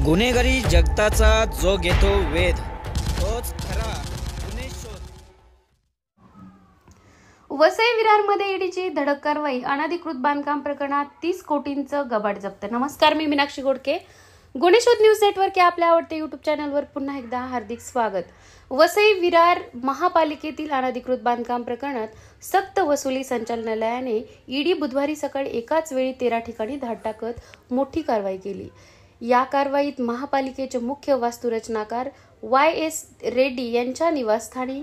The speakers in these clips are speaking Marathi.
गुन्हेगारी जगताचा जो घेतो वेध तोच खरा गुन्हे शोध। वसई विरारमध्ये ईडीची धडक कारवाई, अनधिकृत बांधकाम प्रकरणात 30 कोटींचं गबाड जप्त। नमस्कार, मी मीनाक्षी गोडके, गुन्हे शोध न्यूज नेटवर्क या आपल्या आवडत्या यूट्यूब चॅनलवर पुन्हा एकदा हार्दिक स्वागत। वसई विरार महापालिकेतील अनधिकृत बांधकाम प्रकरणात सक्त वसुली संचालनालयाने ईडी बुधवारी सकाळी एकाच वेळी 13 ठिकाणी धाड टाकत मोठी कारवाई केली। या कारवाईत महापालिकेचे मुख्य वास्तुरचनाकार YS रेड्डी यांच्या निवासस्थानी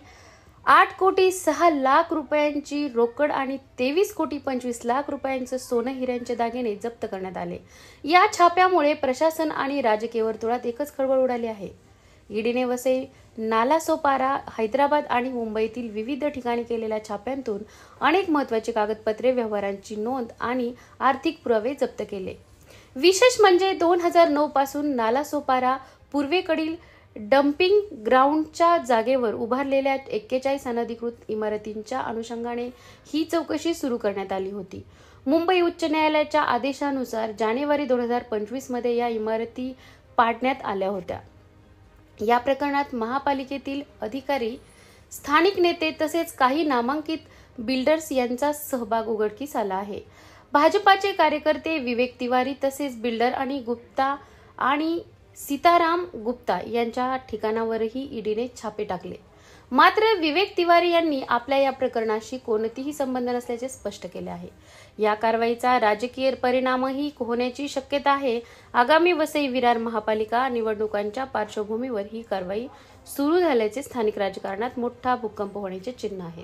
8 कोटी 6 लाख रुपयांची रोकड आणि 23 कोटी 25 लाख रुपयांचे सोने हिऱ्यांचे दागिने जप्त करण्यात आले। या छाप्यामुळे प्रशासन आणि राजकीय वर्तुळात एकच खळबळ उडाली आहे। ईडीने वसई, नालासोपारा, हैदराबाद आणि मुंबईतील विविध ठिकाणी केलेल्या छाप्यांतून अनेक महत्त्वाची कागदपत्रे, व्यवहारांची नोंद आणि आर्थिक पुरावे जप्त केले। विशेष म्हणजे 2009 पासून नालासोपारा पूर्वेकडील डम्पिंग ग्राउंडच्या जागेवर उभारलेल्या 41 अनधिकृत इमारतींच्या अनुषंगाने ही चौकशी सुरू करण्यात आली होती। मुंबई उच्च न्यायालयाच्या आदेशानुसार जानेवारी 2025 मध्ये या इमारती पाडण्यात आल्या होत्या। या प्रकरणात महापालिकेतील अधिकारी, स्थानिक नेते तसेच काही नामांकित बिल्डर्स यांचा सहभाग उघडकीस आला आहे। भाजपाचे कार्यकर्ते विवेक तिवारी तसेच बिल्डर आणि गुप्ता आणि सीताराम गुप्ता यांच्या ठिकाणावरही ईडीने छापे टाकले। मात्र विवेक तिवारी यांनी आपल्या या प्रकरणाशी कोणतीही संबंध नसल्याचे स्पष्ट केले आहे। या कारवाईचा राजकीय परिणामही होण्याची शक्यता आहे। आगामी वसई विरार महापालिका निवडणुकांच्या पार्श्वभूमीवर ही कारवाई सुरू झाल्याचे स्थानिक राजकारणात मोठा भूकंप होण्याचे चिन्ह आहे।